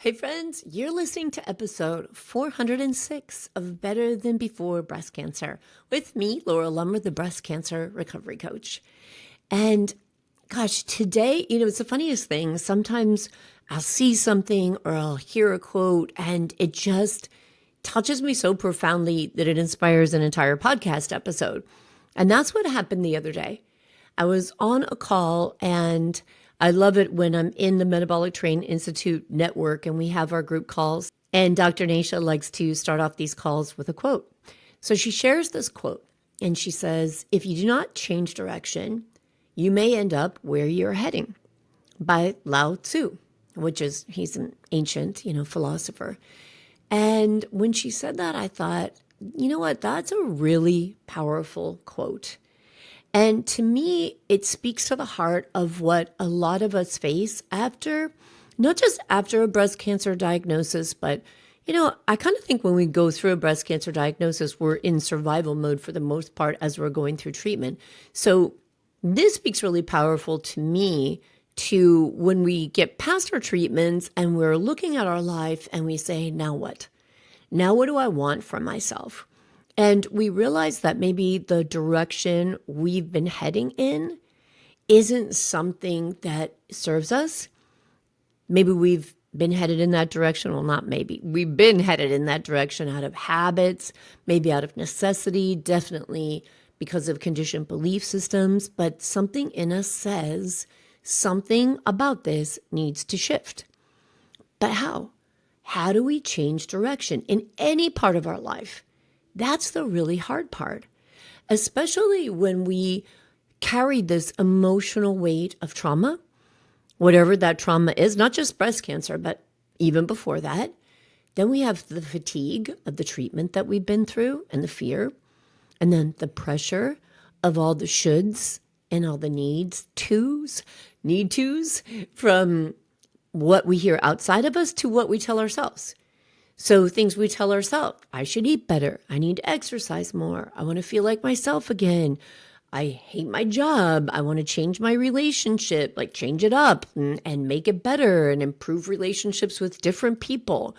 Hey friends, you're listening to episode 406 of Better Than Before Breast Cancer with me, Laura Lummer, the breast cancer recovery coach. And gosh, today, it's the funniest thing. Sometimes I'll see something or I'll hear a quote and it just touches me so profoundly that it inspires an entire podcast episode. And that's what happened the other day. I was on a call, and I love it when I'm in the Metabolic Train Institute network and we have our group calls. And Dr. Nasha likes to start off these calls with a quote. So she shares this quote and she says, "If you do not change direction, you may end up where you're heading," by Lao Tzu, he's an ancient, philosopher. And when she said that, I thought, you know what, that's a really powerful quote. And to me, it speaks to the heart of what a lot of us face after, not just after a breast cancer diagnosis, but, I kind of think when we go through a breast cancer diagnosis, we're in survival mode for the most part as we're going through treatment. So this speaks really powerful to me to when we get past our treatments and we're looking at our life and we say, now what? Now what do I want from myself? And we realize that maybe the direction we've been heading in isn't something that serves us. Maybe we've been headed in that direction. Well, not maybe. We've been headed in that direction out of habits, maybe out of necessity, definitely because of conditioned belief systems. But something in us says something about this needs to shift. But how? How do we change direction in any part of our life? That's the really hard part, especially when we carry this emotional weight of trauma, whatever that trauma is, not just breast cancer, but even before that. Then we have the fatigue of the treatment that we've been through and the fear, and then the pressure of all the shoulds and all the need tos from what we hear outside of us to what we tell ourselves. So things we tell ourselves, I should eat better. I need to exercise more. I want to feel like myself again. I hate my job. I want to change my relationship, like change it up and make it better and improve relationships with different people.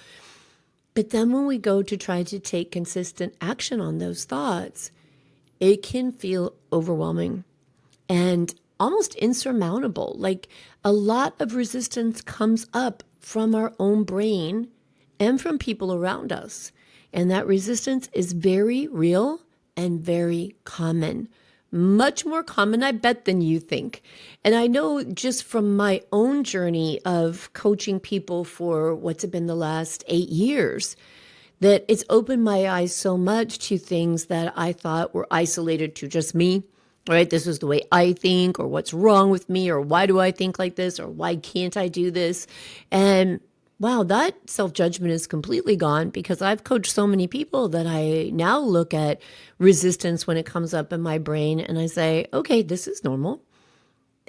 But then when we go to try to take consistent action on those thoughts, it can feel overwhelming and almost insurmountable. Like a lot of resistance comes up from our own brain and from people around us. And that resistance is very real and very common. Much more common, I bet, than you think. And I know just from my own journey of coaching people for what's been the last 8 years, that it's opened my eyes so much to things that I thought were isolated to just me, right? This is the way I think, or what's wrong with me, or why do I think like this, or why can't I do this? And wow, that self-judgment is completely gone because I've coached so many people that I now look at resistance when it comes up in my brain and I say, okay, this is normal.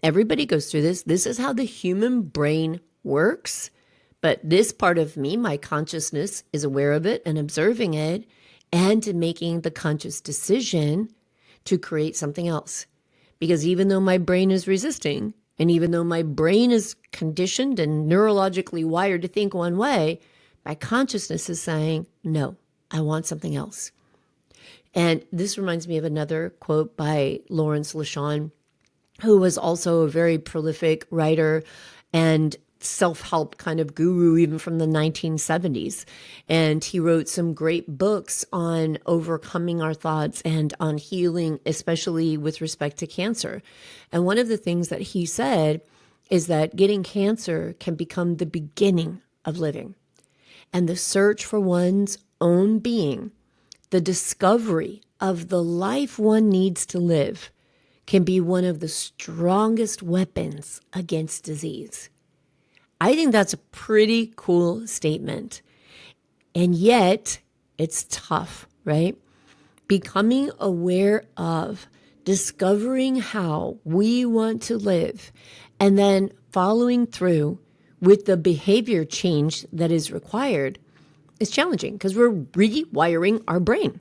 Everybody goes through this. This is how the human brain works. But this part of me, my consciousness, is aware of it and observing it and making the conscious decision to create something else. Because even though my brain is resisting, and even though my brain is conditioned and neurologically wired to think one way, my consciousness is saying, no, I want something else. And this reminds me of another quote by Lawrence LaShawn, who was also a very prolific writer and self-help kind of guru, even from the 1970s. And he wrote some great books on overcoming our thoughts and on healing, especially with respect to cancer. And one of the things that he said is that getting cancer can become the beginning of living. And the search for one's own being, the discovery of the life one needs to live, can be one of the strongest weapons against disease. I think that's a pretty cool statement. And yet, it's tough, right? Becoming aware of, discovering how we want to live, and then following through with the behavior change that is required is challenging because we're rewiring our brain.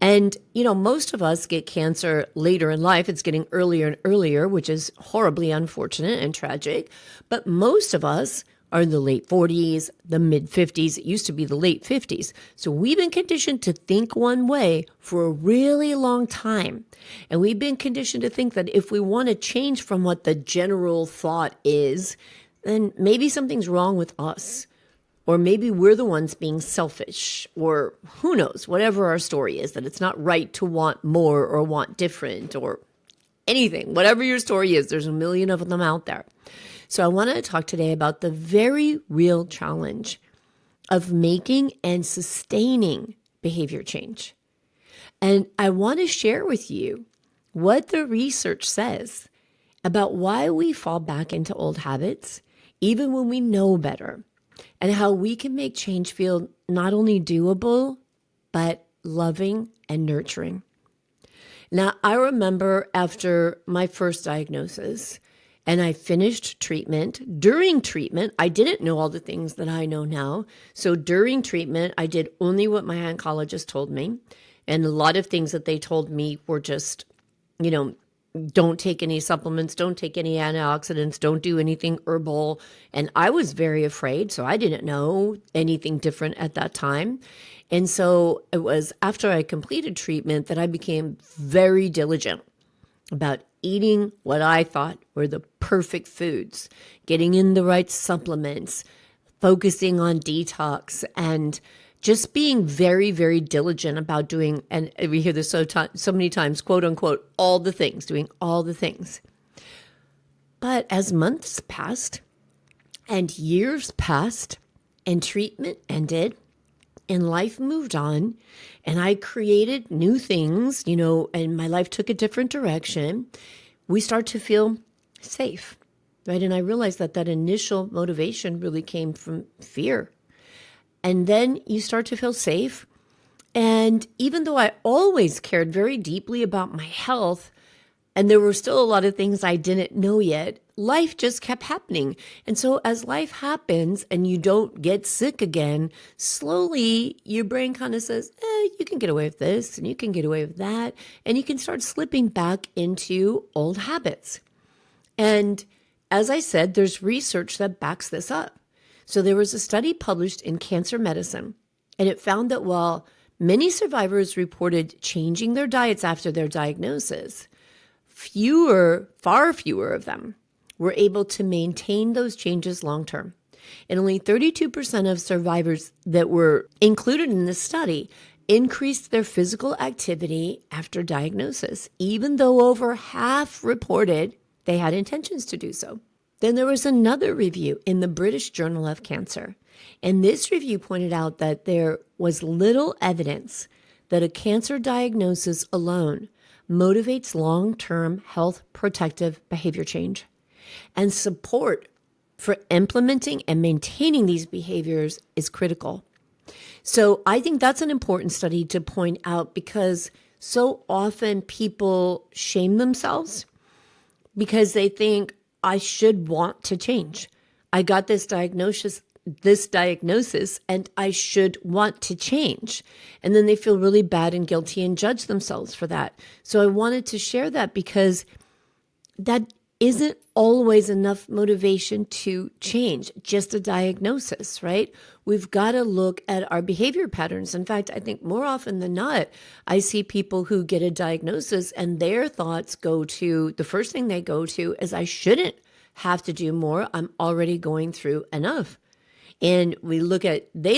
And, most of us get cancer later in life. It's getting earlier and earlier, which is horribly unfortunate and tragic. But most of us are in the late 40s, the mid 50s. It used to be the late 50s. So we've been conditioned to think one way for a really long time. And we've been conditioned to think that if we want to change from what the general thought is, then maybe something's wrong with us. Or maybe we're the ones being selfish, or who knows, whatever our story is, that it's not right to want more or want different or anything. Whatever your story is, there's a million of them out there. So I want to talk today about the very real challenge of making and sustaining behavior change. And I want to share with you what the research says about why we fall back into old habits, even when we know better, and how we can make change feel not only doable, but loving and nurturing. Now, I remember after my first diagnosis and I finished treatment, during treatment, I didn't know all the things that I know now. So during treatment, I did only what my oncologist told me. And a lot of things that they told me were just, don't take any supplements, don't take any antioxidants, don't do anything herbal. And I was very afraid, so I didn't know anything different at that time. And so it was after I completed treatment that I became very diligent about eating what I thought were the perfect foods, getting in the right supplements, focusing on detox, and just being very, very diligent about doing, and we hear this so many times, quote unquote, all the things, doing all the things. But as months passed and years passed and treatment ended and life moved on and I created new things, and my life took a different direction, we start to feel safe, right? And I realized that initial motivation really came from fear. And then you start to feel safe. And even though I always cared very deeply about my health, and there were still a lot of things I didn't know yet, life just kept happening. And so as life happens and you don't get sick again, slowly your brain kind of says, you can get away with this and you can get away with that. And you can start slipping back into old habits. And as I said, there's research that backs this up. So there was a study published in Cancer Medicine, and it found that while many survivors reported changing their diets after their diagnosis, far fewer of them were able to maintain those changes long term. And only 32% of survivors that were included in this study increased their physical activity after diagnosis, even though over half reported they had intentions to do so. Then there was another review in the British Journal of Cancer, and this review pointed out that there was little evidence that a cancer diagnosis alone motivates long-term health protective behavior change, and support for implementing and maintaining these behaviors is critical. So I think that's an important study to point out because so often people shame themselves because they think, I should want to change. I got this diagnosis and I should want to change. And then they feel really bad and guilty and judge themselves for that. So I wanted to share that because that isn't always enough motivation to change, just a diagnosis, right? We've got to look at our behavior patterns. In fact, I think more often than not, I see people who get a diagnosis and their thoughts the first thing they go to is, I shouldn't have to do more. I'm already going through enough. And they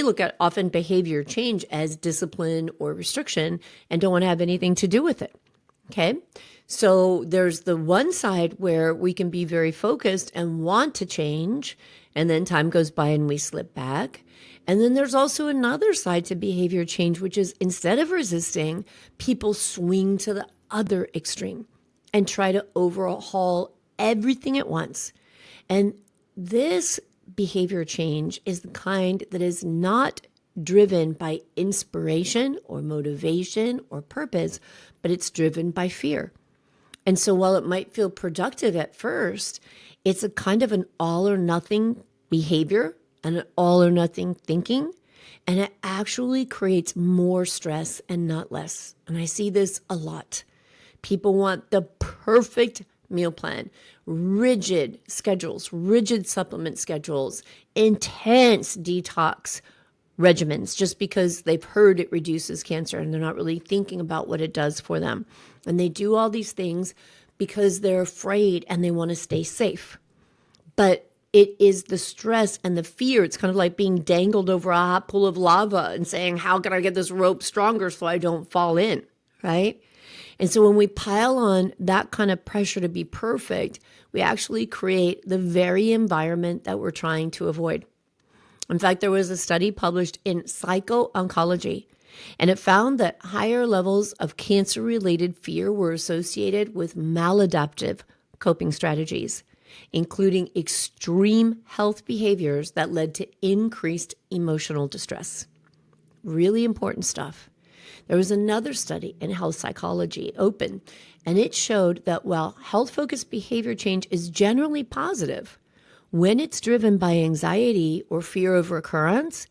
look at often behavior change as discipline or restriction and don't want to have anything to do with it. Okay. So there's the one side where we can be very focused and want to change, and then time goes by and we slip back. And then there's also another side to behavior change, which is instead of resisting, people swing to the other extreme and try to overhaul everything at once. And this behavior change is the kind that is not driven by inspiration or motivation or purpose, but it's driven by fear. And so while it might feel productive at first, it's a kind of an all or nothing behavior and an all or nothing thinking. And it actually creates more stress and not less. And I see this a lot. People want the perfect meal plan, rigid schedules, rigid supplement schedules, intense detox regimens, just because they've heard it reduces cancer and they're not really thinking about what it does for them. And they do all these things because they're afraid and they want to stay safe. But it is the stress and the fear. It's kind of like being dangled over a hot pool of lava and saying, how can I get this rope stronger so I don't fall in, right? And so when we pile on that kind of pressure to be perfect, we actually create the very environment that we're trying to avoid. In fact, there was a study published in Psycho-Oncology, and it found that higher levels of cancer-related fear were associated with maladaptive coping strategies, including extreme health behaviors that led to increased emotional distress. Really important stuff. There was another study in Health Psychology, Open, and it showed that while health-focused behavior change is generally positive, when it's driven by anxiety or fear of recurrence,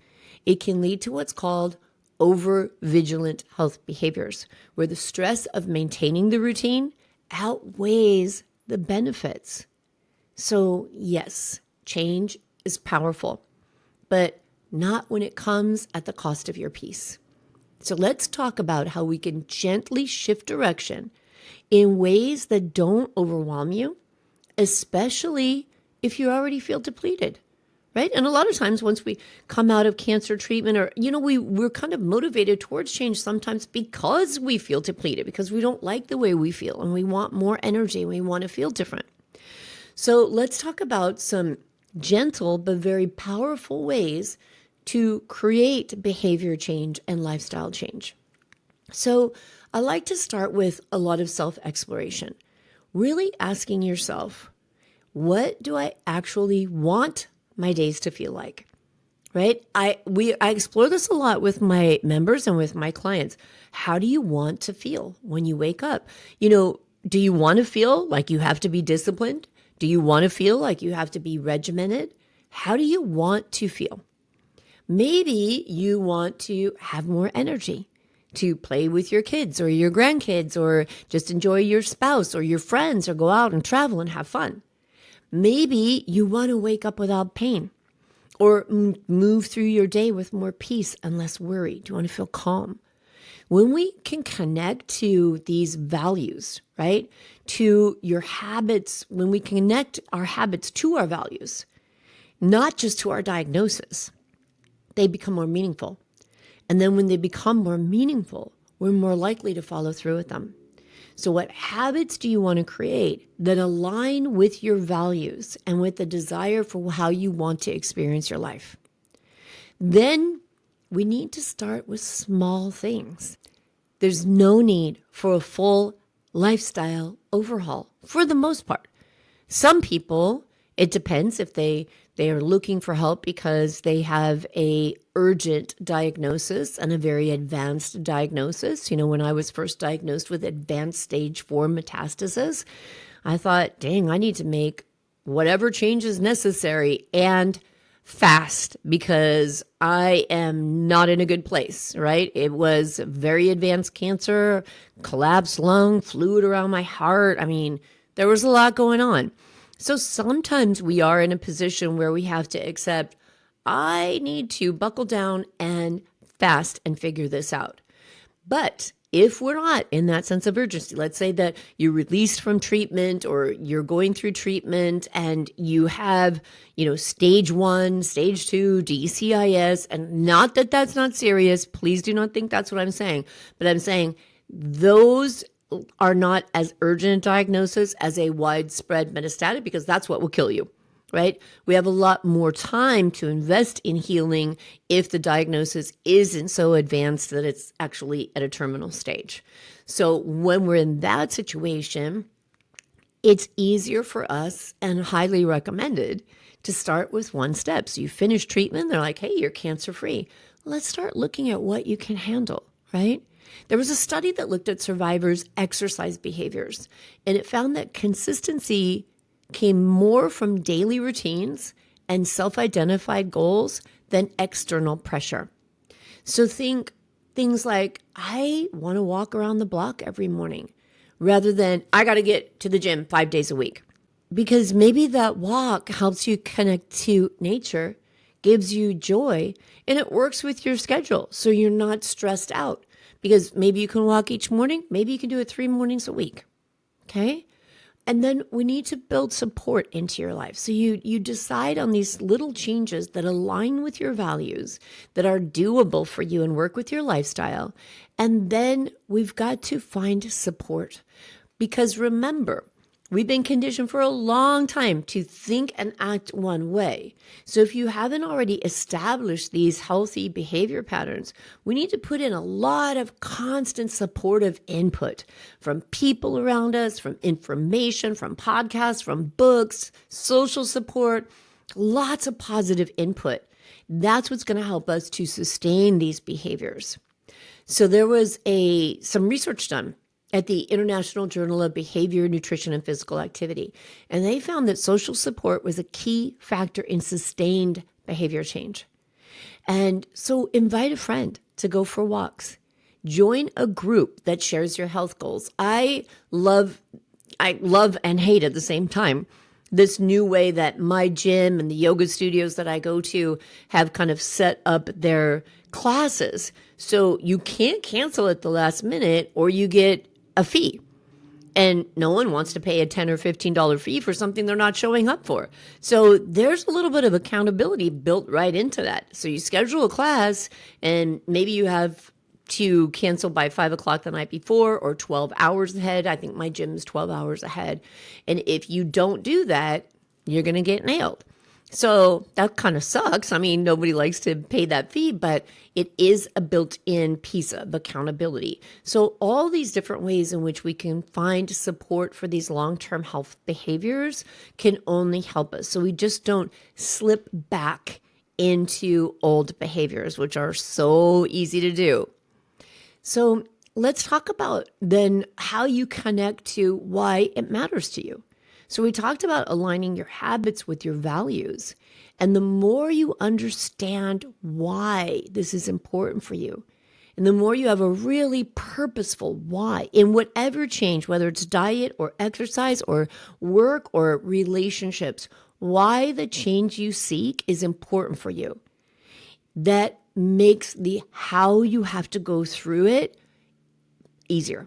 it can lead to what's called over-vigilant health behaviors, where the stress of maintaining the routine outweighs the benefits. So yes, change is powerful, but not when it comes at the cost of your peace. So let's talk about how we can gently shift direction in ways that don't overwhelm you, especially if you already feel depleted, right? And a lot of times once we come out of cancer treatment or, we're kind of motivated towards change sometimes because we feel depleted, because we don't like the way we feel and we want more energy and we want to feel different. So let's talk about some gentle but very powerful ways to create behavior change and lifestyle change. So I like to start with a lot of self-exploration, really asking yourself, what do I actually want my days to feel like? Right? I explore this a lot with my members and with my clients. How do you want to feel when you wake up? Do you want to feel like you have to be disciplined? Do you want to feel like you have to be regimented? How do you want to feel? Maybe you want to have more energy to play with your kids or your grandkids or just enjoy your spouse or your friends or go out and travel and have fun. Maybe you want to wake up without pain or move through your day with more peace and less worry. Do you want to feel calm? When we can connect to these values, right, to your habits, when we connect our habits to our values, not just to our diagnosis, they become more meaningful. And then when they become more meaningful, we're more likely to follow through with them. So what habits do you want to create that align with your values and with the desire for how you want to experience your life? Then we need to start with small things. There's no need for a full lifestyle overhaul for the most part. Some people, it depends if they are looking for help because they have a urgent diagnosis and a very advanced diagnosis. When I was first diagnosed with advanced stage 4 metastasis, I thought, dang, I need to make whatever changes necessary and fast because I am not in a good place, right? It was very advanced cancer, collapsed lung, fluid around my heart. I mean, there was a lot going on. So sometimes we are in a position where we have to accept, I need to buckle down and fast and figure this out. But if we're not in that sense of urgency, let's say that you're released from treatment or you're going through treatment and you have, stage 1, stage 2, DCIS, and not that that's not serious. Please do not think that's what I'm saying. But I'm saying those are not as urgent diagnosis as a widespread metastatic because that's what will kill you, right? We have a lot more time to invest in healing if the diagnosis isn't so advanced that it's actually at a terminal stage. So when we're in that situation, it's easier for us and highly recommended to start with one step. So you finish treatment, they're like, hey, you're cancer-free. Let's start looking at what you can handle, right? There was a study that looked at survivors' exercise behaviors, and it found that consistency came more from daily routines and self-identified goals than external pressure. So think things like, I want to walk around the block every morning. rather than I got to get to the gym 5 days a week. Because maybe that walk helps you connect to nature, gives you joy, and it works with your schedule. So you're not stressed out because maybe you can walk each morning. Maybe you can do it 3 mornings a week. Okay. And then we need to build support into your life. So you decide on these little changes that align with your values, that are doable for you and work with your lifestyle. And then we've got to find support. Because remember, we've been conditioned for a long time to think and act one way. So if you haven't already established these healthy behavior patterns, we need to put in a lot of constant supportive input from people around us, from information, from podcasts, from books, social support, lots of positive input. That's what's going to help us to sustain these behaviors. So there was some research done at the International Journal of Behavior, Nutrition, and Physical Activity. And they found that social support was a key factor in sustained behavior change. And so invite a friend to go for walks. Join a group that shares your health goals. I love and hate at the same time this new way that my gym and the yoga studios that I go to have kind of set up their classes. So you can't cancel at the last minute or you get a fee. And no one wants to pay a $10 or $15 fee for something they're not showing up for. So there's a little bit of accountability built right into that. So you schedule a class and maybe you have to cancel by 5 o'clock the night before or 12 hours ahead. I think my gym is 12 hours ahead. And if you don't do that, you're going to get nailed. So that kind of sucks. I mean, nobody likes to pay that fee, but it is a built-in piece of accountability. So all these different ways in which we can find support for these long-term health behaviors can only help us. So we just don't slip back into old behaviors, which are so easy to do. So let's talk about then how you connect to why it matters to you. So we talked about aligning your habits with your values. And the more you understand why this is important for you, and the more you have a really purposeful why in whatever change, whether it's diet or exercise or work or relationships, why the change you seek is important for you. That makes the how you have to go through it easier.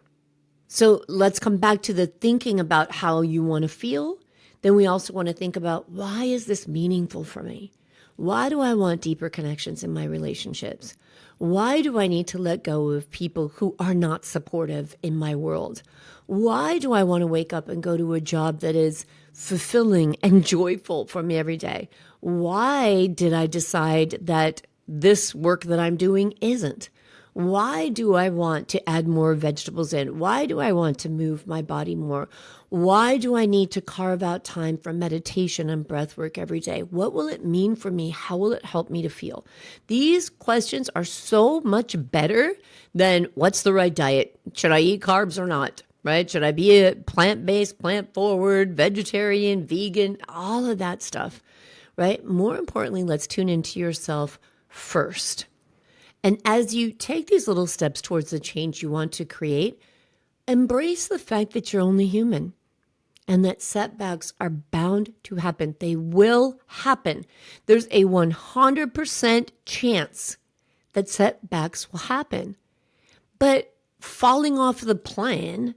So let's come back to the thinking about how you want to feel. Then we also want to think about, why is this meaningful for me? Why do I want deeper connections in my relationships? Why do I need to let go of people who are not supportive in my world? Why do I want to wake up and go to a job that is fulfilling and joyful for me every day? Why did I decide that this work that I'm doing isn't? Why do I want to add more vegetables in? Why do I want to move my body more? Why do I need to carve out time for meditation and breath work every day? What will it mean for me? How will it help me to feel? These questions are so much better than what's the right diet? Should I eat carbs or not? Right? Should I be a plant-based, plant-forward, vegetarian, vegan, all of that stuff, right? More importantly, let's tune into yourself first. And as you take these little steps towards the change you want to create, embrace the fact that you're only human and that setbacks are bound to happen. They will happen. There's a 100% chance that setbacks will happen. But falling off the plan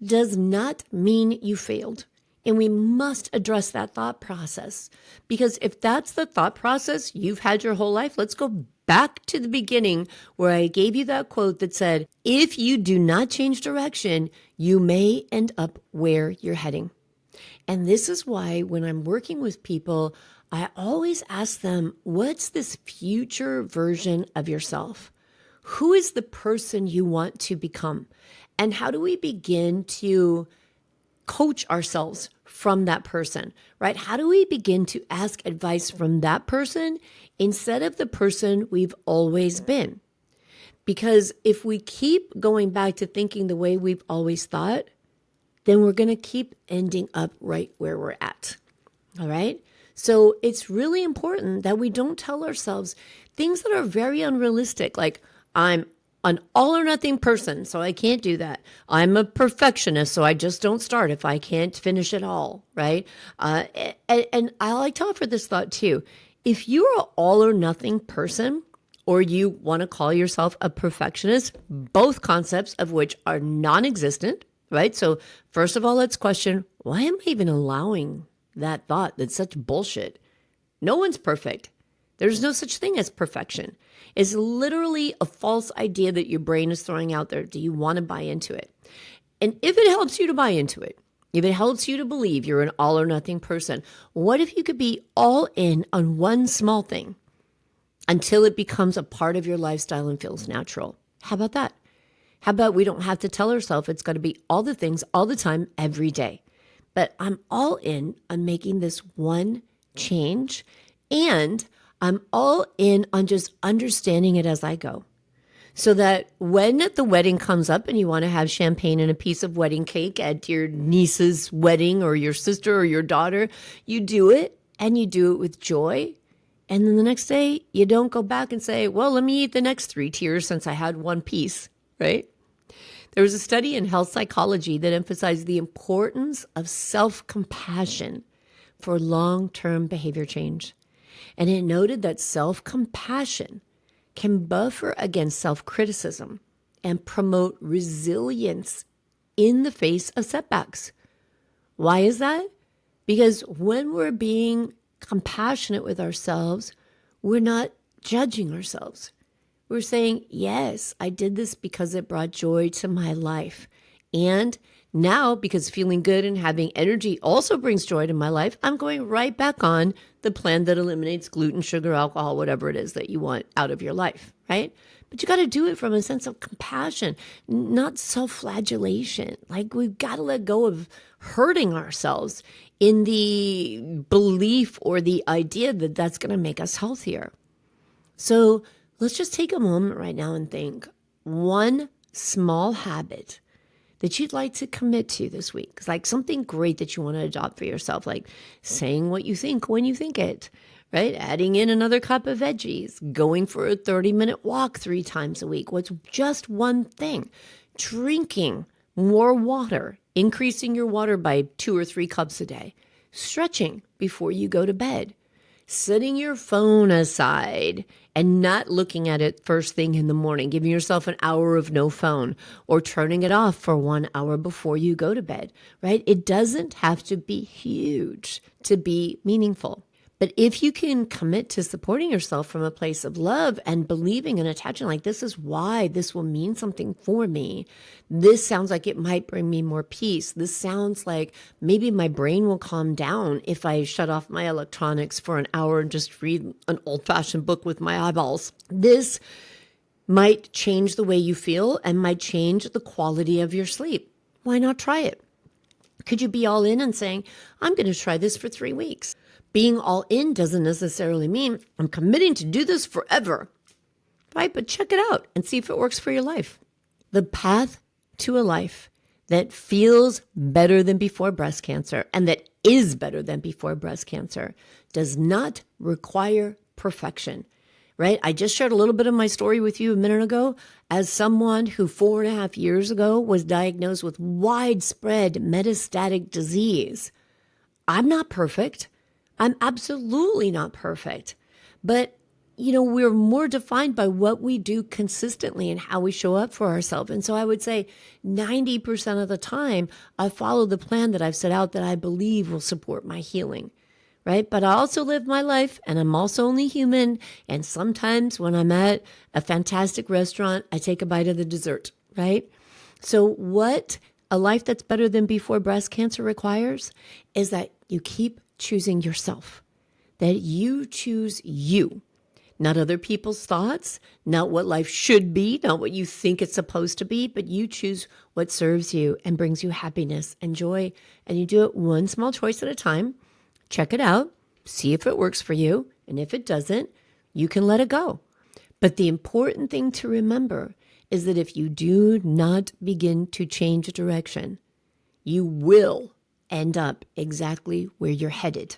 does not mean you failed. And we must address that thought process. Because if that's the thought process you've had your whole life, let's go back to the beginning where I gave you that quote that said, if you do not change direction, you may end up where you're heading. And this is why when I'm working with people, I always ask them, what's this future version of yourself? Who is the person you want to become? And how do we begin to coach ourselves from that person, right? How do we begin to ask advice from that person instead of the person we've always been? Because if we keep going back to thinking the way we've always thought, then we're going to keep ending up right where we're at. All right? So it's really important that we don't tell ourselves things that are very unrealistic, like I'm an all or nothing person, so I can't do that. I'm a perfectionist, so I just don't start if I can't finish it all, right? And I like to offer this thought too. If you're an all or nothing person, or you want to call yourself a perfectionist, both concepts of which are non-existent, right? So first of all, let's question, why am I even allowing that thought? That's such bullshit. No one's perfect. There's no such thing as perfection. It's literally a false idea that your brain is throwing out there. Do you want to buy into it? And if it helps you to buy into it, if it helps you to believe you're an all or nothing person, what if you could be all in on one small thing until it becomes a part of your lifestyle and feels natural? How about that? How about we don't have to tell ourselves it's got to be all the things all the time, every day. But I'm all in on making this one change, and I'm all in on just understanding it as I go. So that when the wedding comes up and you want to have champagne and a piece of wedding cake at your niece's wedding or your sister or your daughter, you do it, and you do it with joy. And then the next day, you don't go back and say, well, let me eat the next 3 tiers since I had one piece, right? There was a study in health psychology that emphasized the importance of self-compassion for long-term behavior change. And it noted that self-compassion can buffer against self-criticism and promote resilience in the face of setbacks. Why is that? Because when we're being compassionate with ourselves, we're not judging ourselves. We're saying, yes, I did this because it brought joy to my life. And now, because feeling good and having energy also brings joy to my life, I'm going right back on the plan that eliminates gluten, sugar, alcohol, whatever it is that you want out of your life, right? But you got to do it from a sense of compassion, not self-flagellation. Like, we've got to let go of hurting ourselves in the belief or the idea that that's going to make us healthier. So let's just take a moment right now and think one small habit that you'd like to commit to this week. It's like something great that you want to adopt for yourself, like saying what you think when you think it, right? Adding in another cup of veggies, going for a 30-minute walk 3 times a week. What's just one thing? Drinking more water, increasing your water by 2 or 3 cups a day, stretching before you go to bed, setting your phone aside and not looking at it first thing in the morning, giving yourself an hour of no phone, or turning it off for 1 hour before you go to bed, right? It doesn't have to be huge to be meaningful. But if you can commit to supporting yourself from a place of love and believing and attaching, like, this is why this will mean something for me. This sounds like it might bring me more peace. This sounds like maybe my brain will calm down if I shut off my electronics for an hour and just read an old-fashioned book with my eyeballs. This might change the way you feel and might change the quality of your sleep. Why not try it? Could you be all in and saying, I'm going to try this for 3 weeks? Being all in doesn't necessarily mean I'm committing to do this forever, right? But check it out and see if it works for your life. The path to a life that feels better than before breast cancer and that is better than before breast cancer does not require perfection, right? I just shared a little bit of my story with you a minute ago as someone who 4.5 years ago was diagnosed with widespread metastatic disease. I'm not perfect. I'm absolutely not perfect. But, we're more defined by what we do consistently and how we show up for ourselves. And so I would say 90% of the time, I follow the plan that I've set out that I believe will support my healing, right? But I also live my life, and I'm also only human. And sometimes when I'm at a fantastic restaurant, I take a bite of the dessert, right? So what a life that's better than before breast cancer requires is that you keep choosing yourself, that you choose you, not other people's thoughts, not what life should be, not what you think it's supposed to be, but you choose what serves you and brings you happiness and joy. And you do it one small choice at a time. Check it out, see if it works for you. And if it doesn't, you can let it go. But the important thing to remember is that if you do not begin to change direction, you will end up exactly where you're headed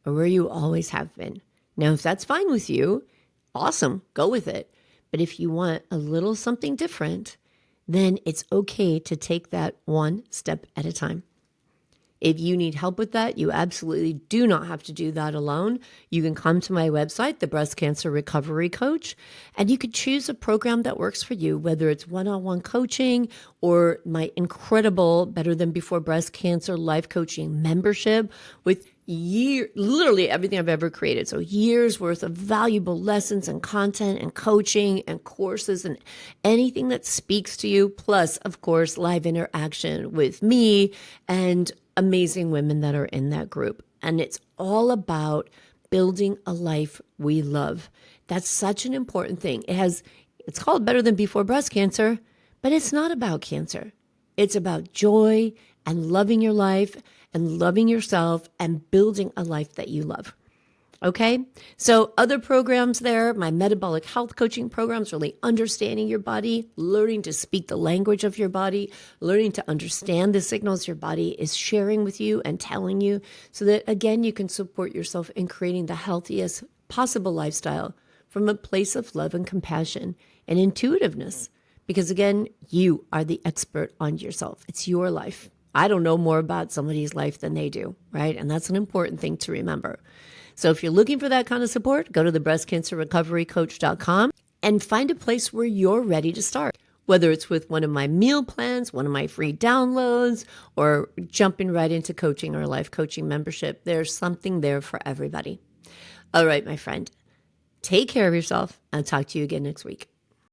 or where you always have been. Now, if that's fine with you, awesome, go with it. But if you want a little something different, then it's okay to take that one step at a time. If you need help with that, you absolutely do not have to do that alone. You can come to my website, the Breast Cancer Recovery Coach, and you could choose a program that works for you, whether it's one-on-one coaching or my incredible Better Than Before Breast Cancer life coaching membership with literally everything I've ever created. So years worth of valuable lessons and content and coaching and courses and anything that speaks to you. Plus, of course, live interaction with me and amazing women that are in that group. And it's all about building a life we love. That's such an important thing. It's called Better Than Before Breast Cancer, but it's not about cancer. It's about joy and loving your life and loving yourself and building a life that you love. Okay? So other programs there, my metabolic health coaching programs, really understanding your body, learning to speak the language of your body, learning to understand the signals your body is sharing with you and telling you so that, again, you can support yourself in creating the healthiest possible lifestyle from a place of love and compassion and intuitiveness. Because, again, you are the expert on yourself. It's your life. I don't know more about somebody's life than they do, right? And that's an important thing to remember. So if you're looking for that kind of support, go to the breastcancerrecoverycoach.com and find a place where you're ready to start. Whether it's with one of my meal plans, one of my free downloads, or jumping right into coaching or life coaching membership, there's something there for everybody. All right, my friend, take care of yourself. I'll talk to you again next week.